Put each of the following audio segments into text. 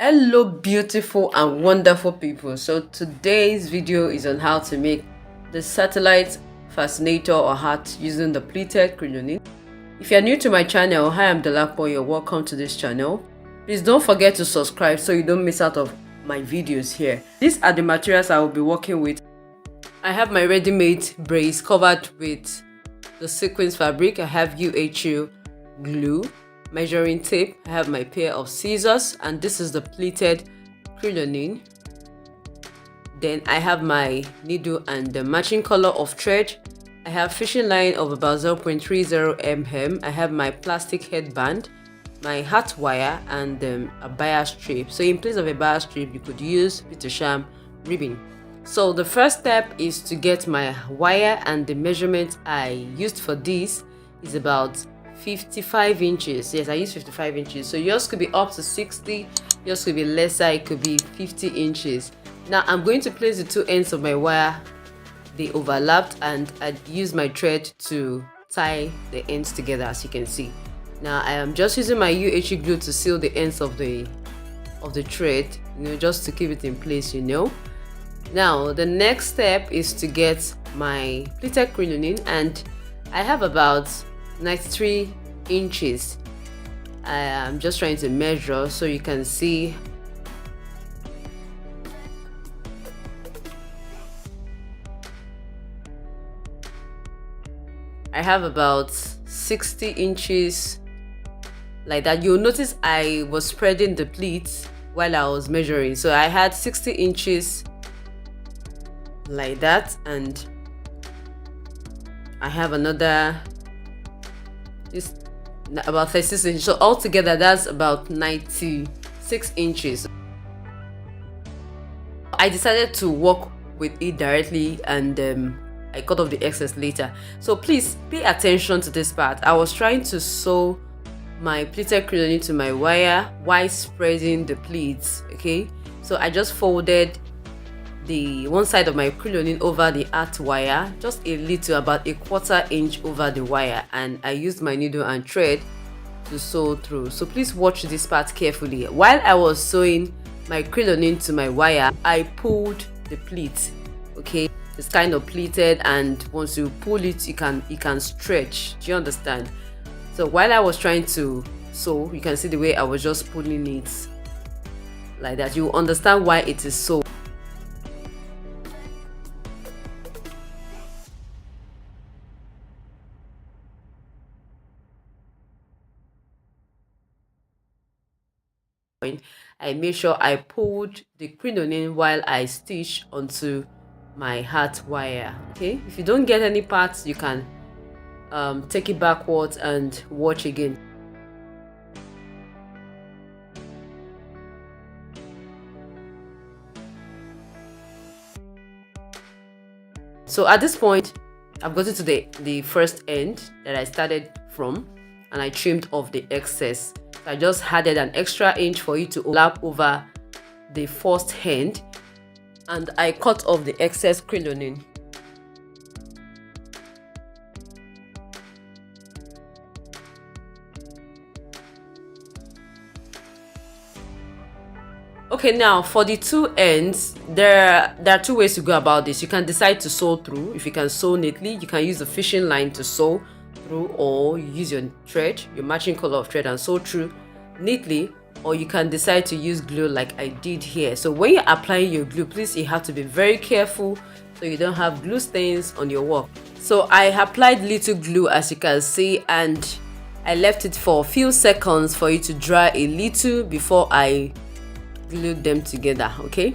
Hello beautiful and wonderful people. So today's video is on how to make the satellite fascinator or hat using the pleated crinoline. If you are new to my channel, hi, I'm DoliveB, you're welcome to this channel. Please don't forget to subscribe so you don't miss out of my videos here. These are the materials I will be working with. I have my ready-made brace covered with the sequins fabric. I have UHU glue, measuring tape, I have my pair of scissors, and this is the pleated crinoline. Then I have my needle and the matching color of thread. I have fishing line of about 0.30 mm. I have my plastic headband, my hat wire, and a bias strip. So in place of a bias strip, you could use Petersham ribbon. So the first step is to get my wire, and the measurement I used for this is about 55 inches. Yes, I use 55 inches. So yours could be up to 60, yours could be lesser, it could be 50 inches. Now I'm going to place the two ends of my wire, they overlapped, and I use my thread to tie the ends together, as you can see. Now I am just using my UHE glue to seal the ends of the thread, just to keep it in place, Now the next step is to get my pleated crinoline, and I have about 93 inches. I'm just trying to measure so you can see. I have about 60 inches like that. You'll notice I was spreading the pleats while I was measuring, so I had 60 inches like that, and I have another about 36 inches, so altogether that's about 96 inches. I decided to work with it directly, and I cut off the excess later. So please pay attention to this part. I was trying to sew my pleated crinoline to my wire while spreading the pleats. Okay, so I just folded the one side of my crinoline over the hat wire, just a little, about a 1/4 inch over the wire, and I used my needle and thread to sew through. So please watch this part carefully. While I was sewing my crinoline to my wire, I pulled the pleat. Okay, it's kind of pleated, and once you pull it, it can stretch. Do you understand? So while I was trying to sew, you can see the way I was just pulling it like that. You understand why it is so. I made sure I pulled the crinoline while I stitch onto my hat wire. Okay, if you don't get any parts, you can take it backwards and watch again. So at this point, I've gotten to the first end that I started from, and I trimmed off the excess. I just added an extra inch for it to overlap over the first end, and I cut off the excess crinoline. Okay, now for the two ends, there are two ways to go about this. You can decide to sew through. If you can sew neatly, you can use the fishing line to sew through, or you use your thread, your matching color of thread, and sew through neatly, or you can decide to use glue like I did here. So when you're applying your glue, please, you have to be very careful so you don't have glue stains on your work. So I applied little glue, as you can see, and I left it for a few seconds for it to dry a little before I glued them together. Okay,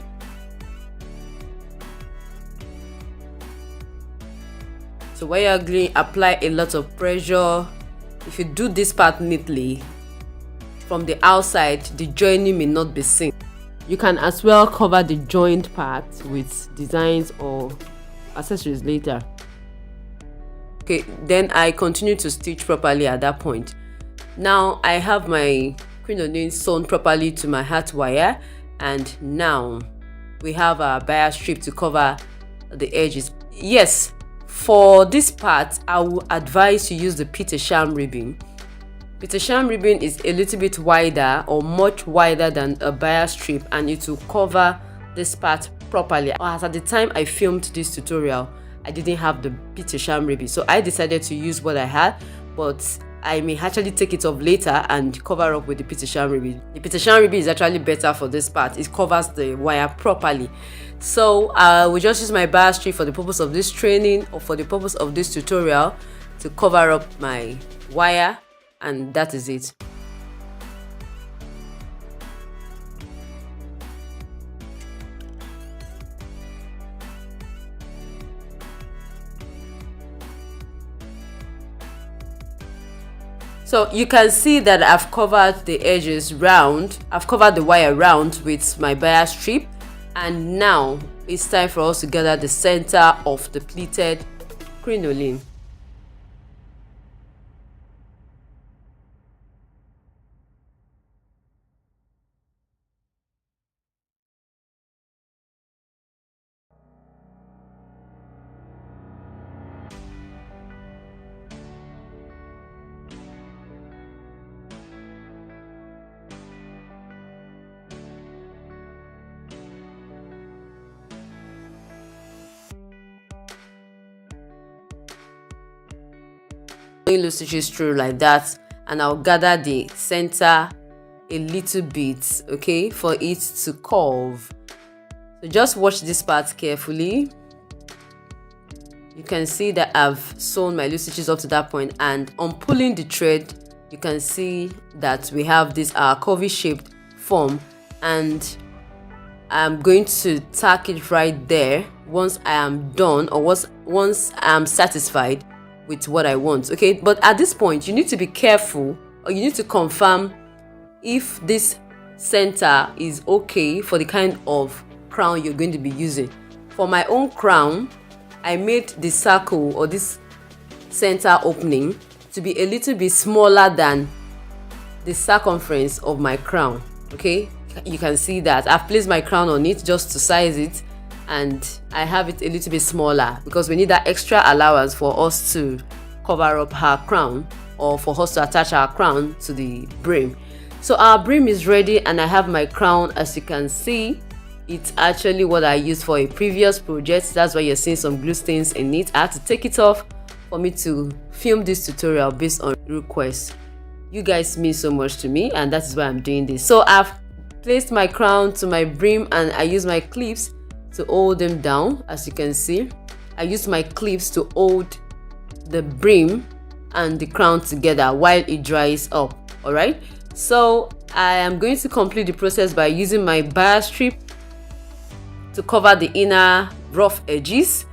so when you're gluing, apply a lot of pressure. If you do this part neatly from the outside, the joining may not be seen. You can as well cover the joint part with designs or accessories later. Okay, then I continue to stitch properly at that point. Now I have my crinoline sewn properly to my hat wire, and now we have a bias strip to cover the edges. Yes, for this part I will advise you use the Petersham ribbon. Petersham ribbon is a little bit wider or much wider than a bias strip, and it will cover this part properly. As at the time I filmed this tutorial, I didn't have the Petersham ribbon, so I decided to use what I had, but I may actually take it off later and cover up with the Petersham ribbon. The Petersham ribbon is actually better for this part. It covers the wire properly. So I will just use my bias strip for the purpose of this training or for the purpose of this tutorial to cover up my wire, and that is it. So you can see that I've covered the edges round. I've covered the wire round with my bias strip, and now it's time for us to gather the center of the pleated crinoline. Loose stitches through like that, and I'll gather the center a little bit, okay, for it to curve. So just watch this part carefully. You can see that I've sewn my loose stitches up to that point, and on pulling the thread you can see that we have this curvy shaped form, and I'm going to tack it right there once I am done, or once I'm satisfied with what I want. Okay, but at this point you need to be careful, or you need to confirm if this center is okay for the kind of crown you're going to be using. For my own crown, I made the circle or this center opening to be a little bit smaller than the circumference of my crown. Okay, you can see that I've placed my crown on it just to size it, and I have it a little bit smaller because we need that extra allowance for us to cover up her crown, or for us to attach our crown to the brim. So our brim is ready, and I have my crown. As you can see, it's actually what I used for a previous project. That's why you're seeing some glue stains in it. I had to take it off for me to film this tutorial based on requests. You guys mean so much to me, and that is why I'm doing this. So I've placed my crown to my brim, and I use my clips to hold them down. As you can see, I use my clips to hold the brim and the crown together while it dries up. All right, so I am going to complete the process by using my bias strip to cover the inner rough edges,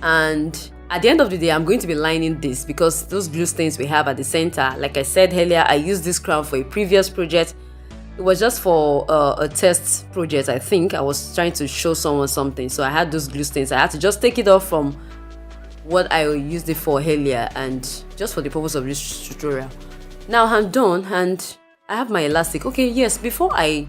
and at the end of the day I'm going to be lining this because those glue stains we have at the center, like I said earlier, I used this crown for a previous project. It was just for a test project. I think I was trying to show someone something, so I had those glue stains. I had to just take it off from what I used it for earlier, and just for the purpose of this tutorial. Now I'm done, and I have my elastic. Okay, yes, before I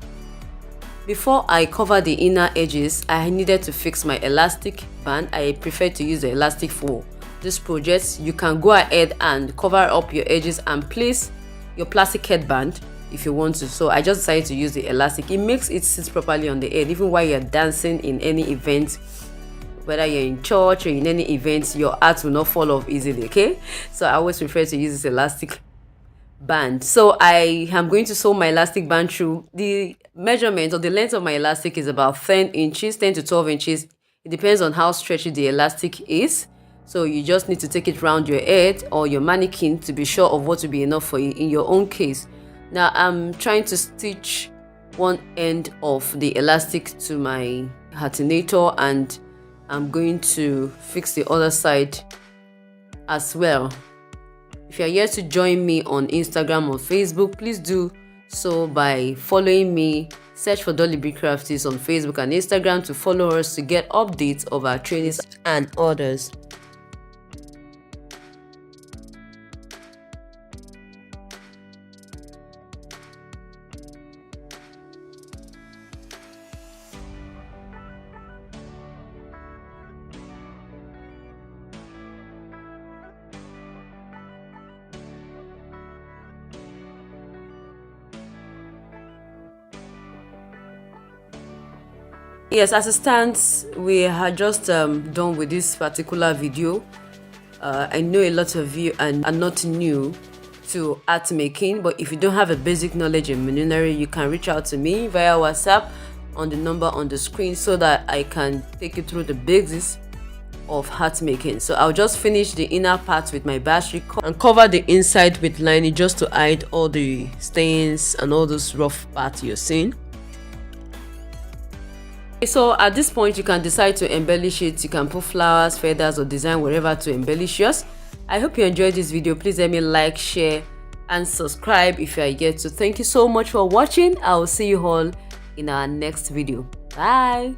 cover the inner edges, I needed to fix my elastic band. I prefer to use the elastic for this project. You can go ahead and cover up your edges and place your plastic headband if you want to. So I just decided to use the elastic. It makes it sit properly on the head, even while you're dancing in any event, whether you're in church or in any event, your hat will not fall off easily. Okay, so I always prefer to use this elastic band. So I am going to sew my elastic band through. The measurement or the length of my elastic is about 10 inches, 10 to 12 inches. It depends on how stretchy the elastic is. So you just need to take it around your head or your mannequin to be sure of what will be enough for you in your own case. Now I'm trying to stitch one end of the elastic to my hatenator, and I'm going to fix the other side as well. If you're here to join me on Instagram or Facebook, please do so by following me. Search for DoliveB Crafties on Facebook and Instagram to follow us to get updates of our trainings and orders. Yes, as it stands, we are just done with this particular video. I know a lot of you are not new to art making, but if you don't have a basic knowledge in millinery, you can reach out to me via WhatsApp on the number on the screen so that I can take you through the basics of hat making. So I'll just finish the inner part with my battery and cover the inside with lining just to hide all the stains and all those rough parts you're seeing. So at this point, you can decide to embellish it. You can put flowers, feathers, or design wherever to embellish yours. I hope you enjoyed this video. Please let me like, share, and subscribe if you are yet. So thank you so much for watching. I will see you all in our next video. Bye.